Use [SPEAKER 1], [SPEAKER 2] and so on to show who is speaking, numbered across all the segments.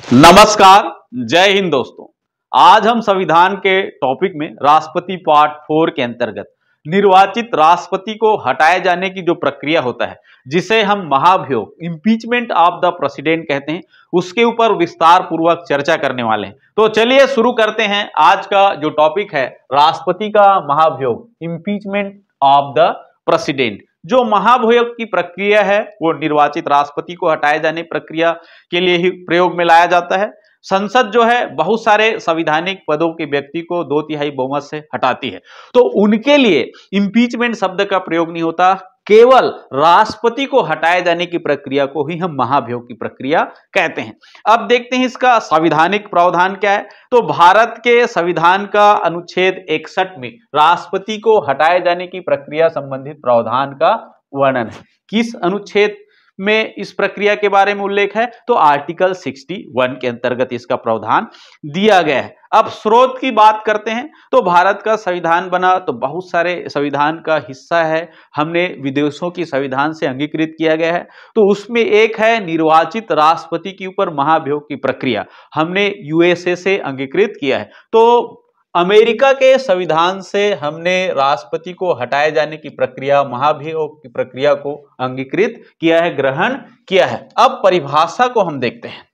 [SPEAKER 1] नमस्कार, जय हिंद दोस्तों। आज हम संविधान के टॉपिक में राष्ट्रपति पार्ट 4 के अंतर्गत निर्वाचित राष्ट्रपति को हटाए जाने की जो प्रक्रिया होता है, जिसे हम महाभियोग इम्पीचमेंट ऑफ द प्रेसिडेंट कहते हैं, उसके ऊपर विस्तार पूर्वक चर्चा करने वाले हैं। तो चलिए शुरू करते हैं। आज का जो टॉपिक है राष्ट्रपति का महाभियोग इम्पीचमेंट ऑफ द प्रेसिडेंट। जो महाभियोग की प्रक्रिया है वो निर्वाचित राष्ट्रपति को हटाए जाने प्रक्रिया के लिए ही प्रयोग में लाया जाता है। संसद जो है बहुत सारे संवैधानिक पदों के व्यक्ति को 2/3 बहुमत से हटाती है, तो उनके लिए इंपीचमेंट शब्द का प्रयोग नहीं होता। केवल राष्ट्रपति को हटाए जाने की प्रक्रिया को ही हम महाभियोग की प्रक्रिया कहते हैं। अब देखते हैं इसका संवैधानिक प्रावधान क्या है। तो भारत के संविधान का अनुच्छेद 61 में राष्ट्रपति को हटाए जाने की प्रक्रिया संबंधित प्रावधान का वर्णन है। किस अनुच्छेद में इस प्रक्रिया के बारे में उल्लेख है? तो आर्टिकल 61 के अंतर्गत इसका प्रावधान दिया गया है। अब स्रोत की बात करते हैं तो भारत का संविधान बना तो बहुत सारे संविधान का हिस्सा है, हमने विदेशों की संविधान से अंगीकृत किया गया है। तो उसमें एक है निर्वाचित राष्ट्रपति के ऊपर महाभियोग की प्रक्रिया, हमने यूएसए से अंगीकृत किया है। तो अमेरिका के संविधान से हमने राष्ट्रपति को हटाए जाने की प्रक्रिया, महाभियोग की प्रक्रिया को अंगीकृत किया है, ग्रहण किया है। अब परिभाषा को हम देखते हैं।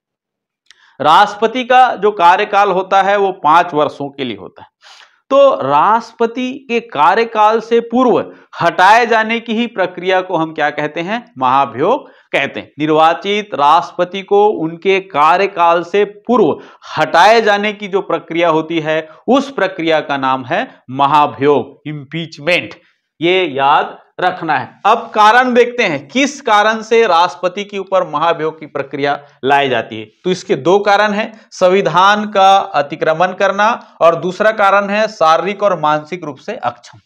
[SPEAKER 1] राष्ट्रपति का जो कार्यकाल होता है वो 5 वर्षों के लिए होता है। तो राष्ट्रपति के कार्यकाल से पूर्व हटाए जाने की ही प्रक्रिया को हम क्या कहते हैं? महाभियोग कहते हैं। निर्वाचित राष्ट्रपति को उनके कार्यकाल से पूर्व हटाए जाने की जो प्रक्रिया होती है उस प्रक्रिया का नाम है महाभियोग, इम्पीचमेंट। ये याद रखना है। अब कारण देखते हैं किस कारण से राष्ट्रपति के ऊपर महाभियोग की प्रक्रिया लाई जाती है। तो इसके 2 कारण हैं, संविधान का अतिक्रमण करना और दूसरा कारण है शारीरिक और मानसिक रूप से अक्षम।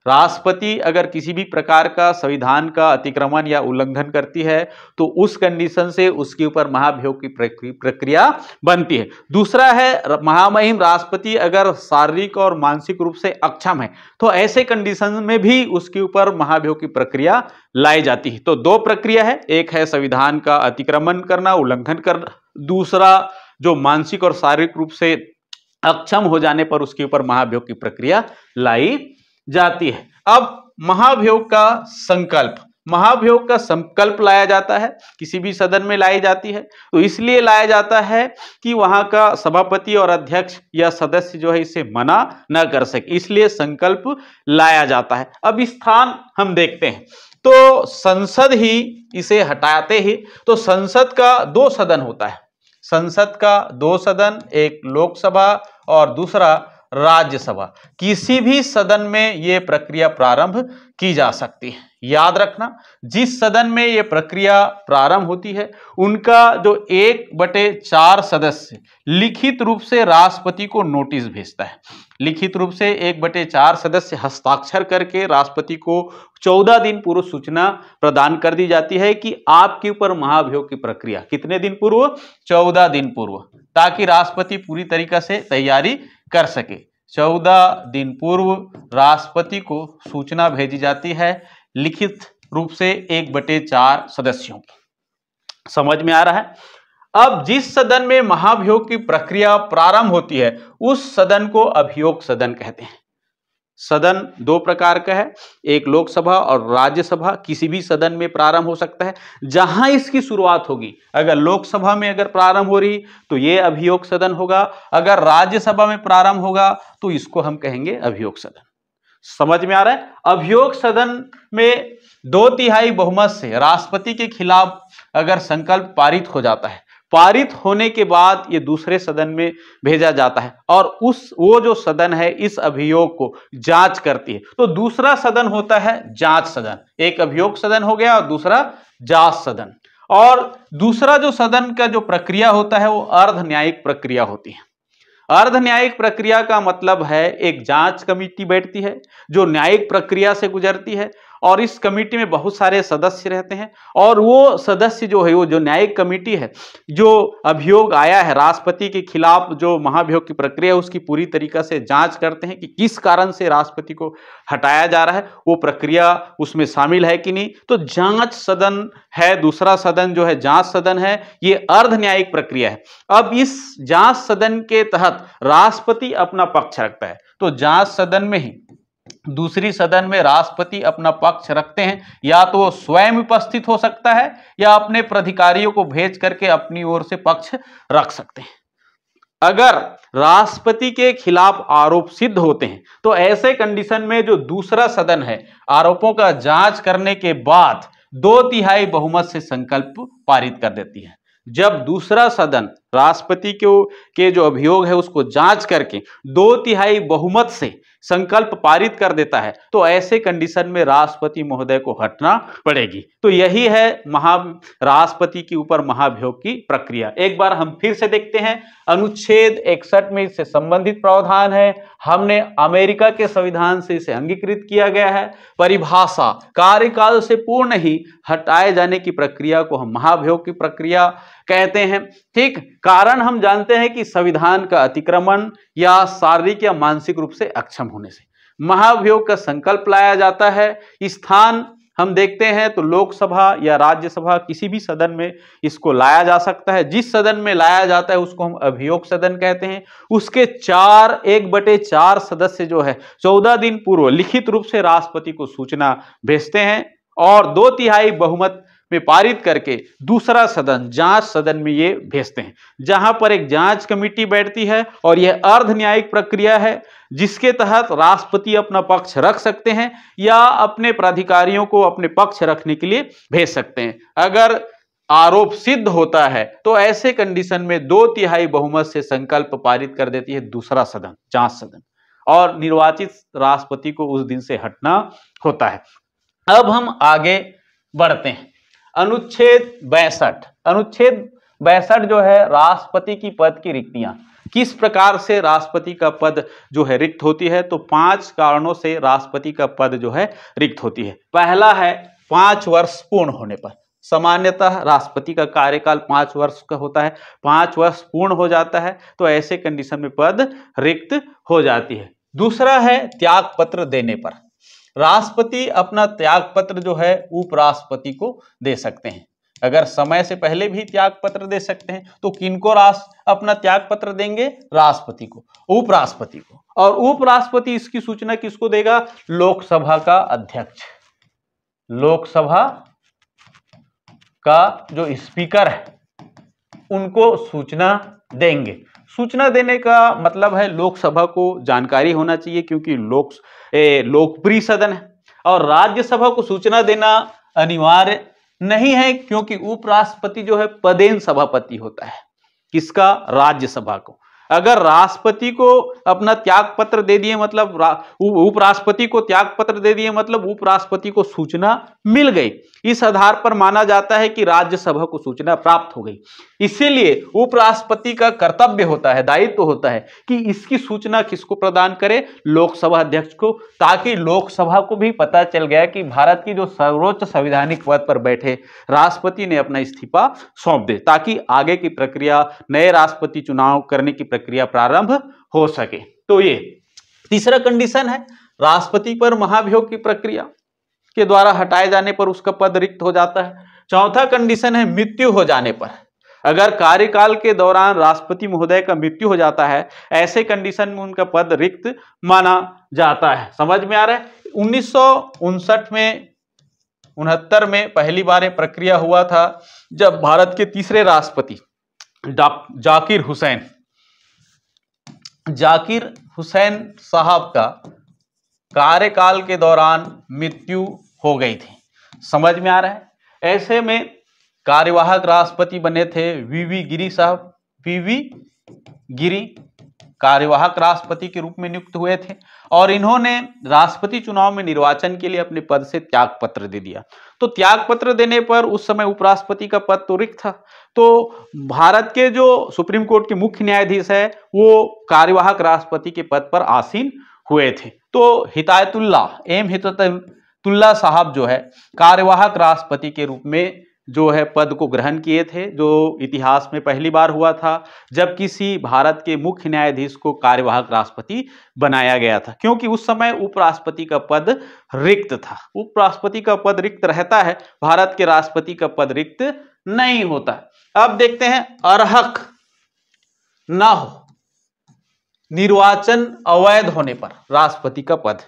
[SPEAKER 1] राष्ट्रपति अगर किसी भी प्रकार का संविधान का अतिक्रमण या उल्लंघन करती है तो उस कंडीशन से उसके ऊपर महाभियोग की प्रक्रिया बनती है। दूसरा है महामहिम राष्ट्रपति अगर शारीरिक और मानसिक रूप से अक्षम है तो ऐसे कंडीशन में भी उसके ऊपर महाभियोग की प्रक्रिया लाई जाती है। तो 2 प्रक्रिया है, एक है संविधान का अतिक्रमण करना, उल्लंघन करना, दूसरा जो मानसिक और शारीरिक रूप से अक्षम हो जाने पर उसके ऊपर महाभियोग की प्रक्रिया लाई जाती है। अब महाभियोग का संकल्प, महाभियोग का संकल्प लाया जाता है, किसी भी सदन में लाई जाती है तो इसलिए लाया जाता है कि वहां का सभापति और अध्यक्ष या सदस्य जो है इसे मना न कर सके, इसलिए संकल्प लाया जाता है। अब स्थान हम देखते हैं तो संसद ही इसे हटाते ही तो संसद का 2 सदन होता है। संसद का 2 सदन, एक लोकसभा और दूसरा राज्यसभा। किसी भी सदन में यह प्रक्रिया प्रारंभ की जा सकती है। याद रखना, जिस सदन में यह प्रक्रिया प्रारंभ होती है उनका जो 1/4 सदस्य लिखित रूप से राष्ट्रपति को नोटिस भेजता है। लिखित रूप से 1/4 सदस्य हस्ताक्षर करके राष्ट्रपति को 14 दिन पूर्व सूचना प्रदान कर दी जाती है कि आपके ऊपर महाभियोग की प्रक्रिया, कितने दिन पूर्व? 14 दिन पूर्व, ताकि राष्ट्रपति पूरी तरीके से तैयारी कर सके। 14 दिन पूर्व राष्ट्रपति को सूचना भेजी जाती है लिखित रूप से 1/4 सदस्यों की। समझ में आ रहा है? अब जिस सदन में महाभियोग की प्रक्रिया प्रारंभ होती है उस सदन को अभियोग सदन कहते हैं। सदन 2 प्रकार का है, एक लोकसभा और राज्यसभा। किसी भी सदन में प्रारंभ हो सकता है। जहां इसकी शुरुआत होगी, अगर लोकसभा में अगर प्रारंभ हो रही तो यह अभियोग सदन होगा, अगर राज्यसभा में प्रारंभ होगा तो इसको हम कहेंगे अभियोग सदन। समझ में आ रहा है? अभियोग सदन में 2/3 बहुमत से राष्ट्रपति के खिलाफ अगर संकल्प पारित हो जाता है, पारित होने के बाद ये दूसरे सदन में भेजा जाता है और वो जो सदन है इस अभियोग को जांच करती है। तो दूसरा सदन होता है जांच सदन। एक अभियोग सदन हो गया और दूसरा जांच सदन। और दूसरा जो सदन का जो प्रक्रिया होता है वो अर्ध न्यायिक प्रक्रिया होती है। अर्ध न्यायिक प्रक्रिया का मतलब है एक जांच कमेटी बैठती है जो न्यायिक प्रक्रिया से गुजरती है और इस कमेटी में बहुत सारे सदस्य रहते हैं और वो सदस्य जो है, वो जो न्यायिक कमेटी है, जो अभियोग आया है राष्ट्रपति के खिलाफ, जो महाभियोग की प्रक्रिया उसकी पूरी तरीका से जांच करते हैं कि किस कारण से राष्ट्रपति को हटाया जा रहा है, वो प्रक्रिया उसमें शामिल है कि नहीं। तो जांच सदन है, दूसरा सदन जो है जांच सदन है, ये अर्ध न्यायिक प्रक्रिया है। अब इस जांच सदन के तहत राष्ट्रपति अपना पक्ष रखता है। तो जांच सदन में ही दूसरी सदन में राष्ट्रपति अपना पक्ष रखते हैं, या तो वो स्वयं उपस्थित हो सकता है या अपने प्राधिकारियों को भेज करके अपनी ओर से पक्ष रख सकते हैं। अगर राष्ट्रपति के खिलाफ आरोप सिद्ध होते हैं तो ऐसे कंडीशन में जो दूसरा सदन है आरोपों का जांच करने के बाद 2/3 बहुमत से संकल्प पारित कर देती है। जब दूसरा सदन राष्ट्रपति के जो अभियोग है उसको जांच करके 2/3 बहुमत से संकल्प पारित कर देता है तो ऐसे कंडीशन में राष्ट्रपति महोदय को हटना पड़ेगी। तो यही है राष्ट्रपति के ऊपर महाभियोग की प्रक्रिया। एक बार हम फिर से देखते हैं, अनुच्छेद 61 में इससे संबंधित प्रावधान है, हमने अमेरिका के संविधान से इसे अंगीकृत किया गया है। परिभाषा, कार्यकाल से पूर्ण ही हटाए जाने की प्रक्रिया को हम महाभियोग की प्रक्रिया कहते हैं। ठीक, कारण हम जानते हैं कि संविधान का अतिक्रमण या शारीरिक या मानसिक रूप से अक्षम होने से महाभियोग का संकल्प लाया जाता है। स्थान हम देखते हैं तो लोकसभा या राज्यसभा किसी भी सदन में इसको लाया जा सकता है। जिस सदन में लाया जाता है उसको हम अभियोग सदन कहते हैं। उसके 1/4 सदस्य जो है 14 दिन पूर्व लिखित रूप से राष्ट्रपति को सूचना भेजते हैं और 2/3 बहुमत में पारित करके दूसरा सदन जांच सदन में ये भेजते हैं, जहां पर एक जांच कमेटी बैठती है और यह अर्ध न्यायिक प्रक्रिया है जिसके तहत राष्ट्रपति अपना पक्ष रख सकते हैं या अपने प्राधिकारियों को अपने पक्ष रखने के लिए भेज सकते हैं। अगर आरोप सिद्ध होता है तो ऐसे कंडीशन में 2/3 बहुमत से संकल्प पारित कर देती है दूसरा सदन, जांच सदन, और निर्वाचित राष्ट्रपति को उस दिन से हटना होता है। अब हम आगे बढ़ते हैं। अनुच्छेद 62 जो है राष्ट्रपति की पद की रिक्तियां, किस प्रकार से राष्ट्रपति का पद जो है रिक्त होती है। तो 5 कारणों से राष्ट्रपति का पद जो है रिक्त होती है। पहला है 5 वर्ष पूर्ण होने पर। सामान्यतः राष्ट्रपति का कार्यकाल 5 वर्ष का होता है, 5 वर्ष पूर्ण हो जाता है तो ऐसे कंडीशन में पद रिक्त हो जाती है। दूसरा है त्याग पत्र देने पर। राष्ट्रपति अपना त्याग पत्र जो है उपराष्ट्रपति को दे सकते हैं। अगर समय से पहले भी त्याग पत्र दे सकते हैं तो किनको अपना त्याग पत्र देंगे? राष्ट्रपति को, उपराष्ट्रपति को। और उपराष्ट्रपति इसकी सूचना किसको देगा? लोकसभा का अध्यक्ष, लोकसभा का जो स्पीकर है उनको सूचना देंगे। सूचना देने का मतलब है लोकसभा को जानकारी होना चाहिए क्योंकि लोकप्रिय सदन है, और राज्यसभा को सूचना देना अनिवार्य नहीं है क्योंकि उपराष्ट्रपति जो है पदेन सभापति होता है। किसका? राज्यसभा को। अगर राष्ट्रपति को अपना त्याग पत्र दे दिए मतलब उपराष्ट्रपति को त्याग पत्र दे दिए मतलब उपराष्ट्रपति को सूचना मिल गई। इस आधार पर माना जाता है कि राज्यसभा को सूचना प्राप्त हो गई। इसीलिए उपराष्ट्रपति का कर्तव्य होता है, दायित्व होता है कि इसकी सूचना किसको प्रदान करे? लोकसभा अध्यक्ष को, ताकि लोकसभा को भी पता चल गया कि भारत की जो सर्वोच्च संवैधानिक पद पर बैठे राष्ट्रपति ने अपना इस्तीफा सौंप दे, ताकि आगे की प्रक्रिया, नए राष्ट्रपति चुनाव करने की प्रक्रिया प्रारंभ हो सके। तो ये तीसरा कंडीशन है राष्ट्रपति पर महाभियोग की प्रक्रिया के द्वारा हटाए जाने पर उसका पद रिक्त हो जाता है। चौथा कंडीशन है मृत्यु हो जाने पर। अगर कार्यकाल के दौरान राष्ट्रपति महोदय का मृत्यु हो जाता है, ऐसे कंडीशन में उनका पद रिक्त माना जाता है। समझ में आ रहा है? 1959 में 69 में पहली बार यह प्रक्रिया हुआ था जब भारत के तीसरे राष्ट्रपति जाकिर हुसैन साहब का कार्यकाल के दौरान मृत्यु हो गई थी। समझ में आ रहा है? ऐसे में कार्यवाहक राष्ट्रपति बने थे वीवी गिरी साहब। वीवी गिरी कार्यवाहक राष्ट्रपति के रूप में नियुक्त हुए थे और इन्होंने राष्ट्रपति चुनाव में निर्वाचन के लिए अपने पद से त्याग पत्र दे दिया। तो त्याग पत्र देने पर उस समय उपराष्ट्रपति का पद तो रिक्त था। तो भारत के जो सुप्रीम कोर्ट के मुख्य न्यायाधीश है वो कार्यवाहक राष्ट्रपति के पद पर आसीन हुए थे। तो हिदायतुल्लाह तुल्ला साहब जो है कार्यवाहक राष्ट्रपति के रूप में जो है पद को ग्रहण किए थे, जो इतिहास में पहली बार हुआ था जब किसी भारत के मुख्य न्यायाधीश को कार्यवाहक राष्ट्रपति बनाया गया था, क्योंकि उस समय उपराष्ट्रपति का पद रिक्त था। उपराष्ट्रपति का पद रिक्त रहता है, भारत के राष्ट्रपति का पद रिक्त नहीं होता। अब देखते हैं, अर्हक न हो निर्वाचन अवैध होने पर राष्ट्रपति का पद।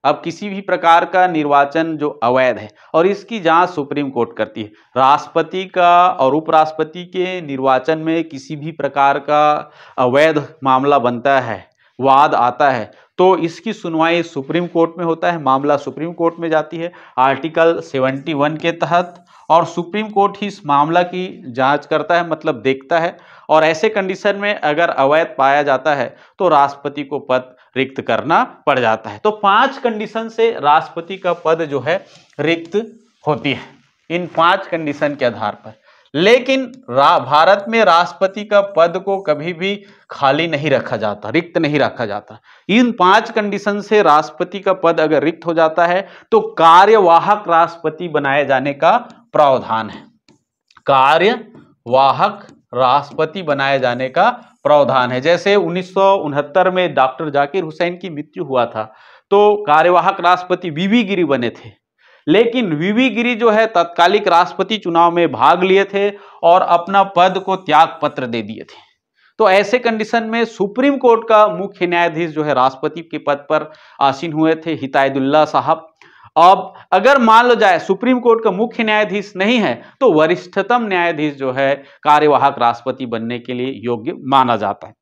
[SPEAKER 1] अब किसी भी प्रकार का निर्वाचन जो अवैध है और इसकी जांच सुप्रीम कोर्ट करती है, राष्ट्रपति का और उपराष्ट्रपति के निर्वाचन में किसी भी प्रकार का अवैध मामला बनता है, वाद आता है, तो इसकी सुनवाई सुप्रीम कोर्ट में होता है। मामला सुप्रीम कोर्ट में जाती है आर्टिकल 71 के तहत, और सुप्रीम कोर्ट ही इस मामला की जांच करता है, मतलब देखता है। और ऐसे कंडीशन में अगर अवैध पाया जाता है तो राष्ट्रपति को पद रिक्त करना पड़ जाता है। तो 5 कंडीशन से राष्ट्रपति का पद जो है रिक्त होती है, इन 5 कंडीशन के आधार पर। लेकिन भारत में राष्ट्रपति का पद को कभी भी खाली नहीं रखा जाता, रिक्त नहीं रखा जाता। इन 5 कंडीशन से राष्ट्रपति का पद अगर रिक्त हो जाता है तो कार्यवाहक राष्ट्रपति बनाए जाने का प्रावधान है। कार्यवाहक राष्ट्रपति बनाए जाने का प्रावधान है। जैसे 1969 में डॉक्टर जाकिर हुसैन की मृत्यु हुआ था तो कार्यवाहक राष्ट्रपति वीवी गिरी बने थे, लेकिन वीवी गिरी जो है तत्कालिक राष्ट्रपति चुनाव में भाग लिए थे और अपना पद को त्याग पत्र दे दिए थे। तो ऐसे कंडीशन में सुप्रीम कोर्ट का मुख्य न्यायाधीश जो है राष्ट्रपति के पद पर आसीन हुए थे, हिदायतुल्लाह साहब। अब अगर मान लो जाए सुप्रीम कोर्ट का मुख्य न्यायाधीश नहीं है तो वरिष्ठतम न्यायाधीश जो है कार्यवाहक राष्ट्रपति बनने के लिए योग्य माना जाता है।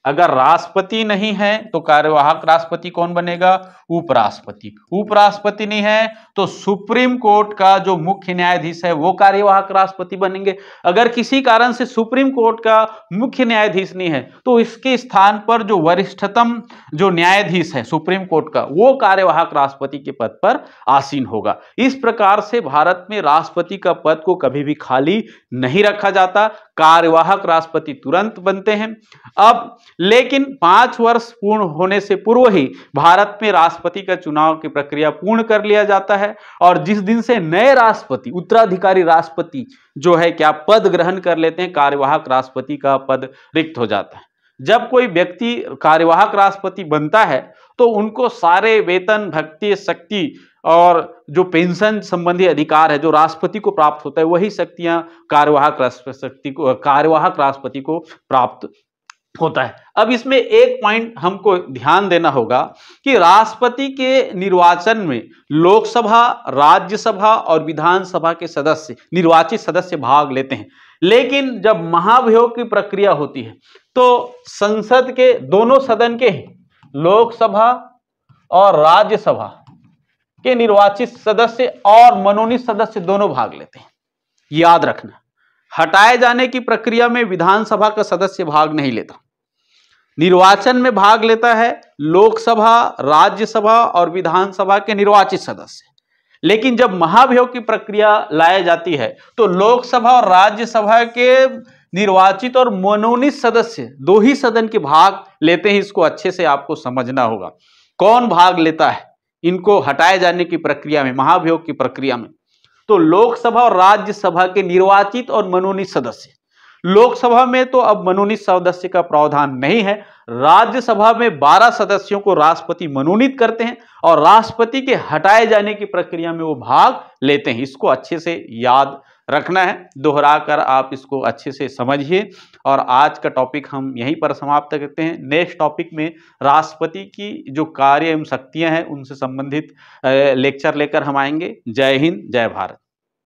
[SPEAKER 1] अगर राष्ट्रपति नहीं है तो कार्यवाहक राष्ट्रपति कौन बनेगा? उपराष्ट्रपति। उपराष्ट्रपति नहीं है तो सुप्रीम कोर्ट का जो मुख्य न्यायाधीश है वो कार्यवाहक राष्ट्रपति बनेंगे। अगर किसी कारण से सुप्रीम कोर्ट का मुख्य न्यायाधीश नहीं है तो इसके स्थान पर जो वरिष्ठतम जो न्यायाधीश है सुप्रीम कोर्ट का वो कार्यवाहक राष्ट्रपति के पद पर आसीन होगा। इस प्रकार से भारत में राष्ट्रपति का पद को कभी भी खाली नहीं रखा जाता, कार्यवाहक राष्ट्रपति तुरंत बनते हैं। अब लेकिन 5 वर्ष पूर्ण होने से पूर्व ही भारत में राष्ट्रपति का चुनाव की प्रक्रिया पूर्ण कर लिया जाता है और जिस दिन से नए राष्ट्रपति उत्तराधिकारी राष्ट्रपति जो है क्या पद ग्रहण कर लेते हैं, कार्यवाहक राष्ट्रपति का पद रिक्त हो जाता है। जब कोई व्यक्ति कार्यवाहक राष्ट्रपति बनता है तो उनको सारे वेतन, भत्ते, शक्ति और जो पेंशन संबंधी अधिकार है जो राष्ट्रपति को प्राप्त होता है वही शक्तियां कार्यवाहक राष्ट्रपति को प्राप्त होता है। अब इसमें एक पॉइंट हमको ध्यान देना होगा कि राष्ट्रपति के निर्वाचन में लोकसभा, राज्यसभा और विधानसभा के सदस्य, निर्वाचित सदस्य भाग लेते हैं, लेकिन जब महाभियोग की प्रक्रिया होती है तो संसद के दोनों सदन के ही लोकसभा और राज्यसभा के निर्वाचित सदस्य और मनोनीत सदस्य दोनों भाग लेते हैं। याद रखना, हटाए जाने की प्रक्रिया में विधानसभा का सदस्य भाग नहीं लेता, निर्वाचन में भाग लेता है लोकसभा, राज्यसभा और विधानसभा के निर्वाचित सदस्य। लेकिन जब महाभियोग की प्रक्रिया लाई जाती है तो लोकसभा और राज्यसभा के निर्वाचित और मनोनीत सदस्य दो ही सदन के भाग लेते हैं। इसको अच्छे से आपको समझना होगा कौन भाग लेता है इनको हटाए जाने की प्रक्रिया में, महाभियोग की प्रक्रिया में। तो लोकसभा और राज्यसभा के निर्वाचित और मनोनीत सदस्य, लोकसभा में तो अब मनोनीत सदस्य का प्रावधान नहीं है, राज्यसभा में 12 सदस्यों को राष्ट्रपति मनोनीत करते हैं और राष्ट्रपति के हटाए जाने की प्रक्रिया में वो भाग लेते हैं। इसको अच्छे से याद रखना है, दोहराकर आप इसको अच्छे से समझिए। और आज का टॉपिक हम यहीं पर समाप्त करते हैं। नेक्स्ट टॉपिक में राष्ट्रपति की जो कार्य एवं शक्तियां हैं उनसे संबंधित लेक्चर लेकर हम आएंगे। जय हिंद, जय भारत।